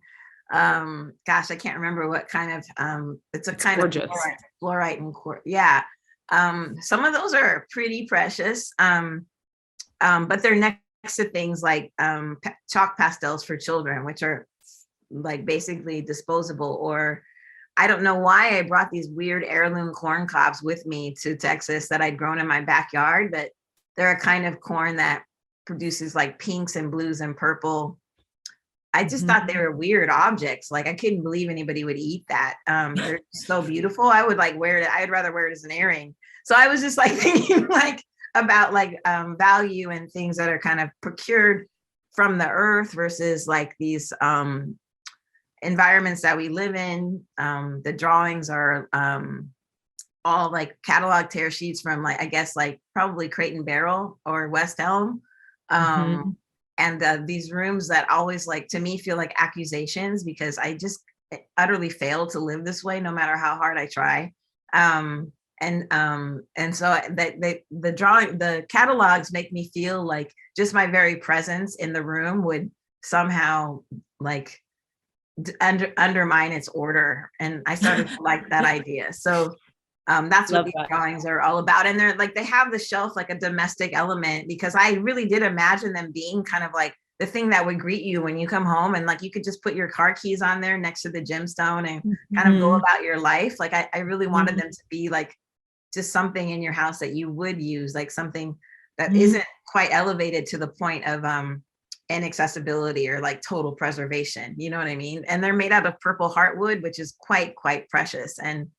gosh, I can't remember what kind of, it's kind gorgeous. Of fluorite and quartz. Yeah. Some of those are pretty precious. But they're next to things like chalk pastels for children, which are like basically disposable. Or I don't know why I brought these weird heirloom corn cobs with me to Texas that I'd grown in my backyard, but they're a kind of corn that produces like pinks and blues and purple. I just thought they were weird objects. Like I couldn't believe anybody would eat that. They're so beautiful. I would like wear it. I'd rather wear it as an earring. So I was just like thinking like about like value and things that are kind of procured from the earth versus like these environments that we live in. The drawings are all like catalog tear sheets from like, I guess like probably Crate and Barrel or West Elm. And these rooms that always like to me feel like accusations because I just utterly fail to live this way no matter how hard I try. And so the catalogs make me feel like just my very presence in the room would somehow like undermine its order. And I started to like that idea. So that's what these drawings are all about. And they're like, they have the shelf like a domestic element because I really did imagine them being kind of like the thing that would greet you when you come home. And like, you could just put your car keys on there next to the gemstone and kind of go about your life. Like I really wanted them to be like just something in your house that you would use, like something that isn't quite elevated to the point of inaccessibility or like total preservation. You know what I mean? And they're made out of purple heartwood, which is quite precious. And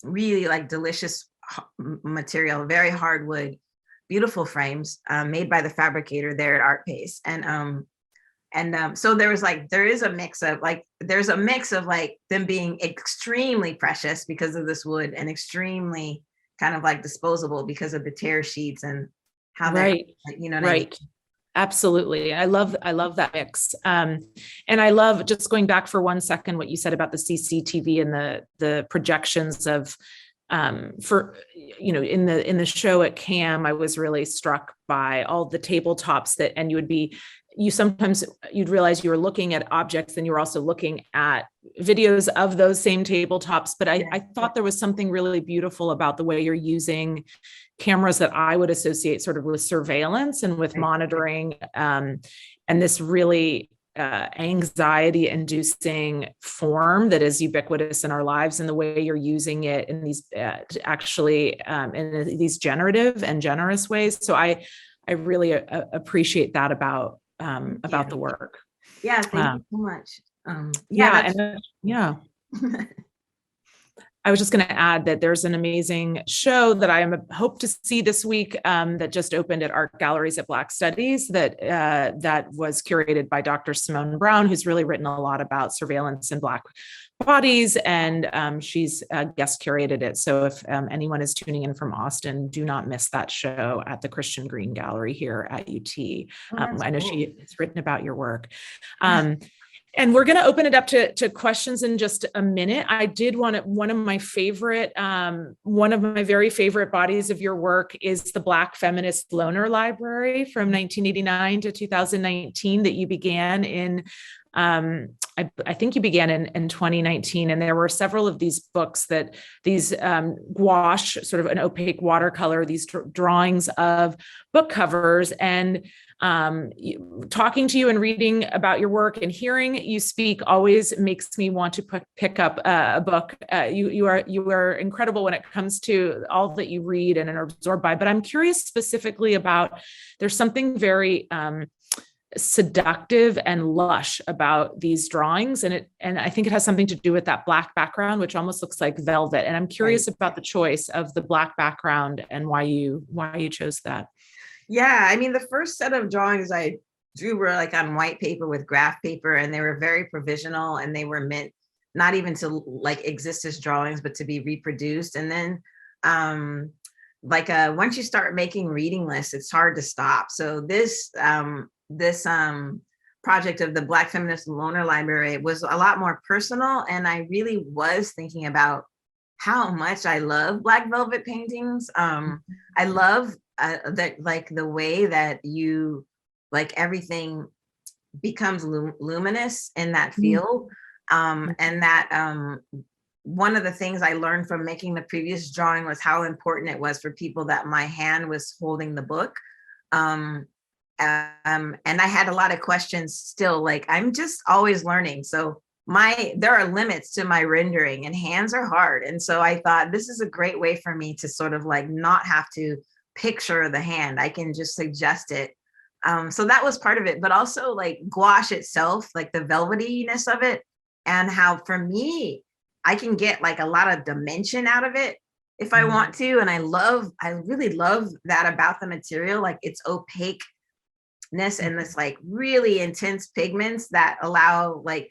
really like delicious material, very hardwood, beautiful frames made by the fabricator there at Art Pace. And so there is a mix of like them being extremely precious because of this wood and extremely kind of like disposable because of the tear sheets and how they, you know what I mean? Absolutely. I love that mix. And I love just going back for 1 second, what you said about the CCTV and the projections of, for, you know, in the show at CAM, I was really struck by all the tabletops and you'd realize you were looking at objects and you were also looking at videos of those same tabletops. But I thought there was something really beautiful about the way you're using cameras that I would associate sort of with surveillance and with monitoring, and this really anxiety inducing form that is ubiquitous in our lives, and the way you're using it in these in these generative and generous ways. So I really appreciate that about the work. Yeah, thank you so much. I was just going to add that there's an amazing show that I hope to see this week that just opened at art galleries at Black Studies that was curated by Dr. Simone Brown, who's really written a lot about surveillance in Black bodies, and she's guest curated it. So if anyone is tuning in from Austin, do not miss that show at the Christian Green Gallery here at UT. I know she has written about your work. And we're going to open it up to questions in just a minute. I did want one of my very favorite bodies of your work is the Black Feminist Loner Library from 1989 to 2019 that you began in. I think you began in 2019, and there were several of these books these gouache, sort of an opaque watercolor, these drawings of book covers, and talking to you and reading about your work and hearing you speak always makes me want to pick up a book. You are incredible when it comes to all that you read and are absorbed by, but I'm curious specifically about, there's something very seductive and lush about these drawings, and I think it has something to do with that Black background, which almost looks like velvet. And I'm curious about the choice of the Black background and why you chose that. Yeah, I mean, the first set of drawings I drew were like on white paper with graph paper, and they were very provisional, and they were meant not even to like exist as drawings, but to be reproduced. And then once you start making reading lists, it's hard to stop. So this project of the Black Feminist Loner Library was a lot more personal, and I really was thinking about how much I love Black velvet paintings. I love that, like, the way that you, like, everything becomes luminous in that field. And that one of the things I learned from making the previous drawing was how important it was for people that my hand was holding the book. And I had a lot of questions still, like, I'm just always learning. So there are limits to my rendering, and hands are hard. And so I thought this is a great way for me to sort of like not have to picture the hand. I can just suggest it. So that was part of it, but also like gouache itself, like the velvetyness of it, and how for me, I can get like a lot of dimension out of it if I want to. And I really love that about the material, like its opaqueness and this like really intense pigments that allow like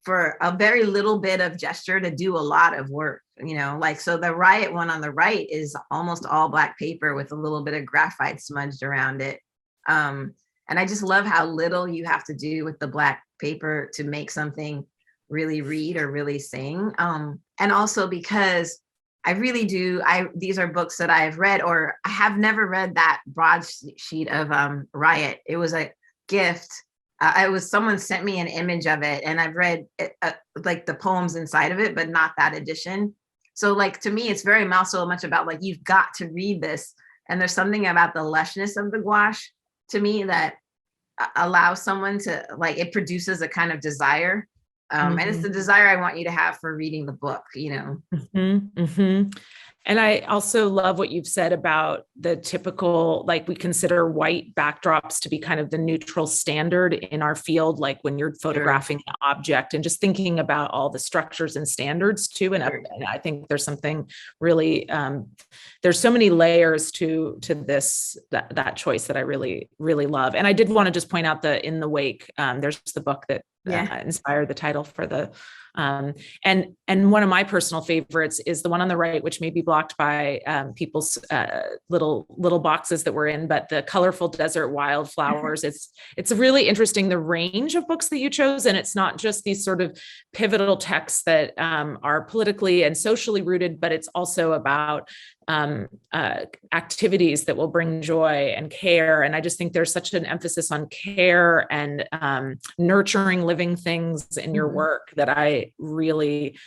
for a very little bit of gesture to do a lot of work, like, so the Riot one on the right is almost all Black paper with a little bit of graphite smudged around it. And I just love how little you have to do with the Black paper to make something really read or really sing. And also because I really do, these are books that I've read, or I have never read that broadsheet of Riot. It was a gift. Someone sent me an image of it, and I've read like the poems inside of it, but not that edition. So like, to me, it's very much about like, you've got to read this. And there's something about the lushness of the gouache to me that allows someone to like, it produces a kind of desire. And it's the desire I want you to have for reading the book, And I also love what you've said about the typical, like, we consider white backdrops to be kind of the neutral standard in our field, like when you're photographing an object, and just thinking about all the structures and standards too. And I think there's something really, there's so many layers to this, that choice that I really, really love. And I did want to just point out In the Wake, there's the book that inspired the title for the, and one of my personal favorites is the one on the right, which may be blocked by people's little boxes that we're in, but the Colorful Desert Wildflowers. It's really interesting, the range of books that you chose. And it's not just these sort of pivotal texts that are politically and socially rooted, but it's also about activities that will bring joy and care. And I just think there's such an emphasis on care and nurturing living things in your work that I really,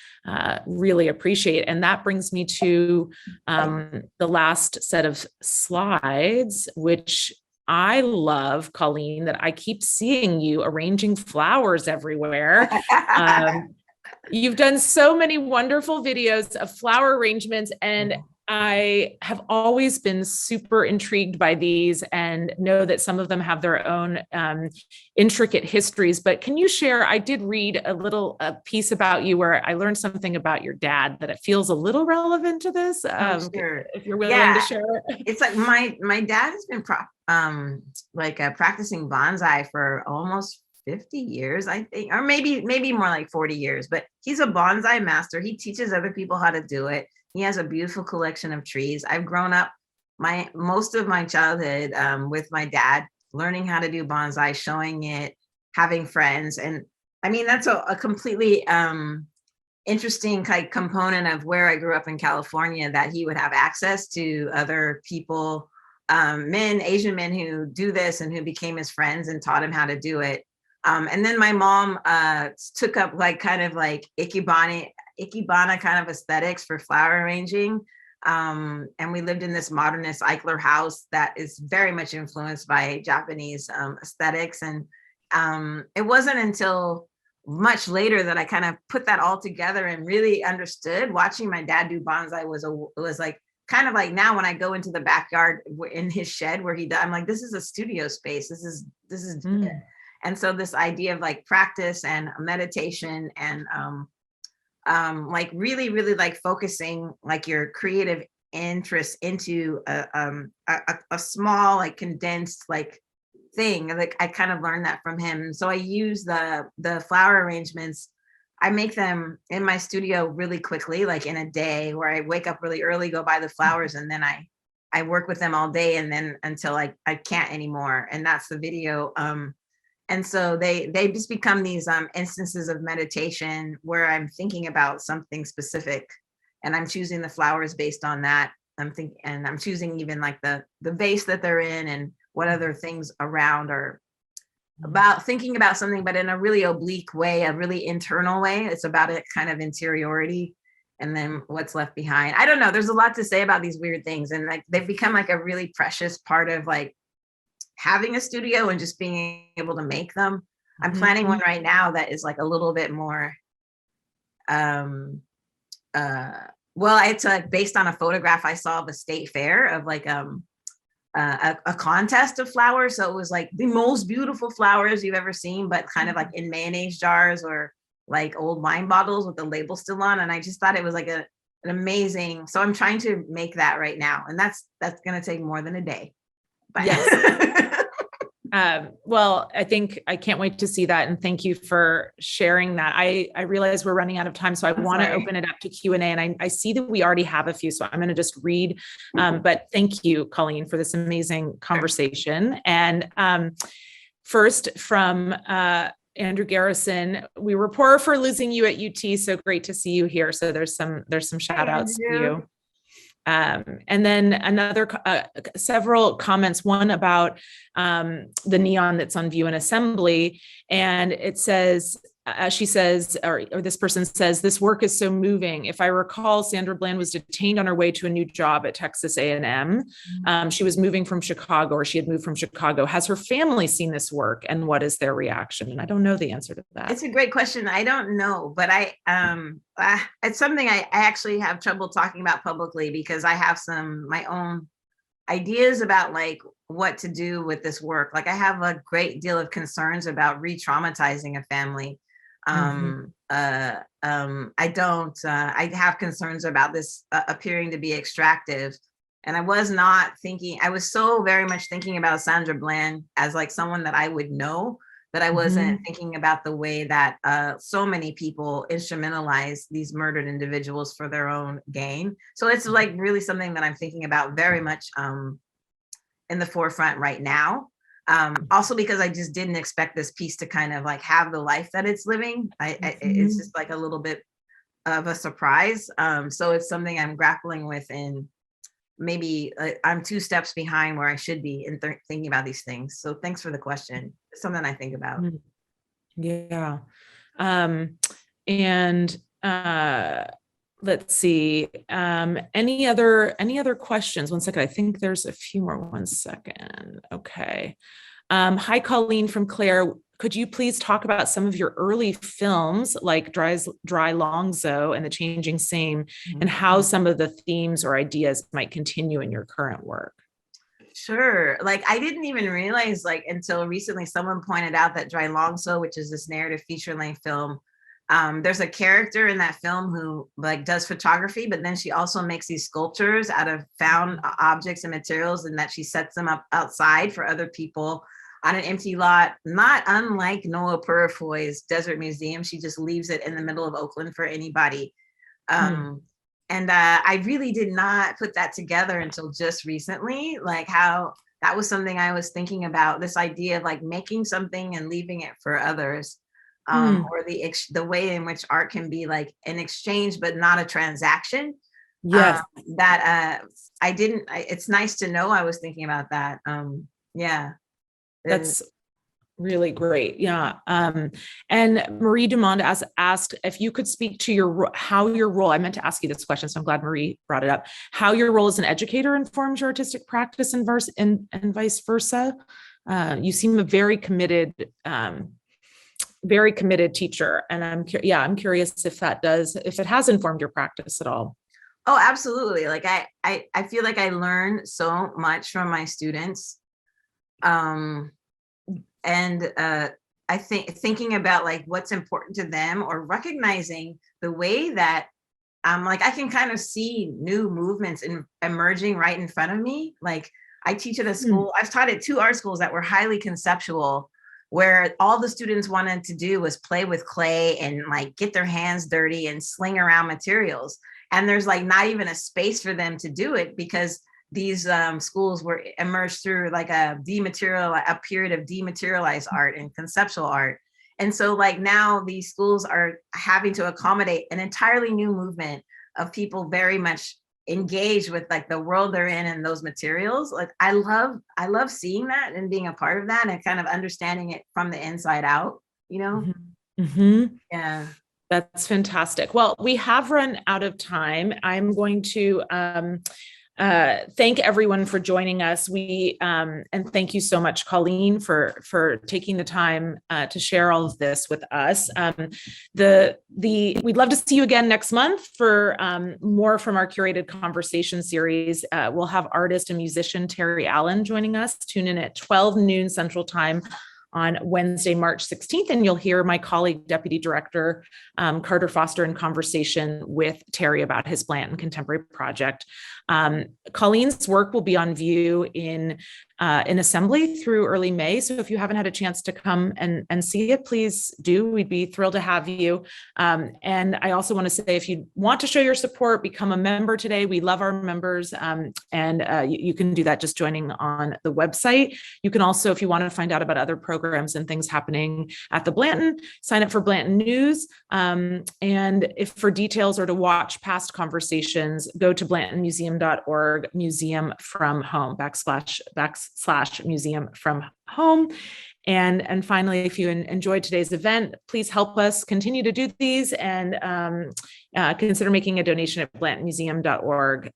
really appreciate. And that brings me to the last set of slides, which I love, Colleen, that I keep seeing you arranging flowers everywhere. You've done so many wonderful videos of flower arrangements, and I have always been super intrigued by these and know that some of them have their own intricate histories. But can you share? I did read a piece about you where I learned something about your dad that it feels a little relevant to this. Sure. If you're willing to share it. It's like my dad has been practicing bonsai for almost 50 years, I think, or maybe more like 40 years. But he's a bonsai master. He teaches other people how to do it. He has a beautiful collection of trees. I've grown up most of my childhood with my dad, learning how to do bonsai, showing it, having friends. And I mean, that's a completely interesting component of where I grew up in California, that he would have access to other people, Asian men who do this and who became his friends and taught him how to do it. And then my mom took up kind of ikebana kind of aesthetics for flower arranging. And we lived in this modernist Eichler house that is very much influenced by Japanese aesthetics. And it wasn't until much later that I kind of put that all together and really understood. Watching my dad do bonsai was like kind of like, now when I go into the backyard in his shed where I'm like, this is a studio space. This is And so this idea of like practice and meditation and like really, really like focusing like your creative interest into a small, like condensed like thing. Like I kind of learned that from him. So I use the flower arrangements. I make them in my studio really quickly, like in a day, where I wake up really early, go buy the flowers, and then I work with them all day, and then until I can't anymore. And that's the video. And so they just become these instances of meditation where I'm thinking about something specific, and I'm choosing the flowers based on that. And I'm choosing even like the vase that they're in and what other things around are about, thinking about something, but in a really oblique way, a really internal way. It's about a kind of interiority and then what's left behind. I don't know. There's a lot to say about these weird things, and like they've become like a really precious part of like having a studio and just being able to make them. I'm planning one right now that is like a little bit more, it's like based on a photograph I saw of a state fair of like a contest of flowers. So it was like the most beautiful flowers you've ever seen, but kind of like in mayonnaise jars or like old wine bottles with the label still on. And I just thought it was like an amazing. So I'm trying to make that right now, and that's going to take more than a day. But yes. Well, I think I can't wait to see that. And thank you for sharing that. I realize we're running out of time, so I want to open it up to Q&A. And I see that we already have a few, so I'm going to just read. But thank you, Colleen, for this amazing conversation. And first from Andrew Garrison, we were poor for losing you at UT. So great to see you here. So there's some shout outs to you. And then several comments, one about the neon that's on view in assembly. And it says, she says, or this person says, this work is so moving. If I recall, Sandra Bland was detained on her way to a new job at Texas A&M. She was moving from Chicago, or she had moved from Chicago. Has her family seen this work, and what is their reaction? And I don't know the answer to that. It's a great question. I don't know, but it's something I actually have trouble talking about publicly, because I have my own ideas about like what to do with this work. Like I have a great deal of concerns about re-traumatizing a family. I have concerns about this appearing to be extractive. And I was so very much thinking about Sandra Bland as like someone that I would know, that I wasn't thinking about the way that so many people instrumentalize these murdered individuals for their own gain. So it's like really something that I'm thinking about very much in the forefront right now. Also because I just didn't expect this piece to kind of like have the life that it's living. It's just like a little bit of a surprise. So it's something I'm grappling with, and maybe I'm 2 steps behind where I should be in thinking about these things. So thanks for the question. It's something I think about. Yeah. Let's see. Any other questions? One second. I think there's a few more. One second. Okay. Hi, Colleen from Claire. could you please talk about some of your early films like Dry Longzo and The Changing Same, and how some of the themes or ideas might continue in your current work? Sure. Like I didn't even realize like until recently someone pointed out that Dry Longso, which is this narrative feature-length film, there's a character in that film who like does photography, but then she also makes these sculptures out of found objects and materials, and that she sets them up outside for other people on an empty lot, not unlike Noah Purifoy's Desert Museum. She just leaves it in the middle of Oakland for anybody. And I really did not put that together until just recently, like how that was something I was thinking about, this idea of like making something and leaving it for others, or the way in which art can be like an exchange, but not a transaction. Yes. It's nice to know I was thinking about that. Yeah. That's really great. Yeah. And Marie Dumond asked if you could speak to how your role, I meant to ask you this question, so I'm glad Marie brought it up, how your role as an educator informs your artistic practice and vice versa. You seem a very committed teacher. And I'm curious if it has informed your practice at all. Oh, absolutely. Like I feel like I learn so much from my students. And I think thinking about like what's important to them, or recognizing the way that like I can kind of see new movements emerging right in front of me. Like I teach at a school, I've taught at 2 art schools that were highly conceptual, where all the students wanted to do was play with clay and like get their hands dirty and sling around materials. And there's like not even a space for them to do it, because these schools were emerged through like a period of dematerialized art and conceptual art. And so like now these schools are having to accommodate an entirely new movement of people very much engaged with like the world they're in and those materials. Like I love seeing that and being a part of that and kind of understanding it from the inside out, you know? Yeah. That's fantastic. Well, we have run out of time. I'm going to thank everyone for joining us. And thank you so much, Colleen, for taking the time to share all of this with us. We'd love to see you again next month for more from our curated conversation series. We'll have artist and musician Terry Allen joining us. Tune in at 12 noon Central Time on Wednesday, March 16th, and you'll hear my colleague, Deputy Director Carter Foster, in conversation with Terry about his Blanton Contemporary Project. Colleen's work will be on view in assembly through early May. So if you haven't had a chance to come and see it, please do. We'd be thrilled to have you. And I also want to say, if you want to show your support, become a member today. We love our members. You can do that just joining on the website. You can also, if you want to find out about other programs and things happening at the Blanton, sign up for Blanton News. And if for details or to watch past conversations, go to blantonmuseum.org, museum from home, / museum from home. And finally, if you enjoyed today's event, please help us continue to do these, and consider making a donation at blantonmuseum.org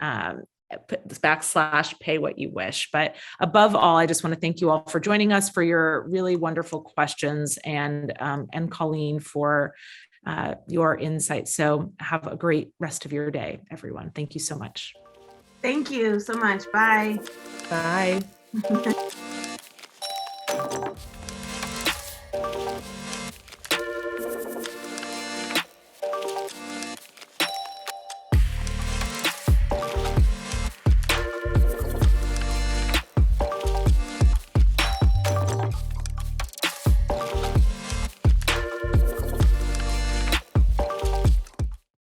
/ pay what you wish. But above all, I just want to thank you all for joining us, for your really wonderful questions, and Colleen for your insights. So have a great rest of your day, everyone. Thank you so much. Thank you so much. Bye. Bye.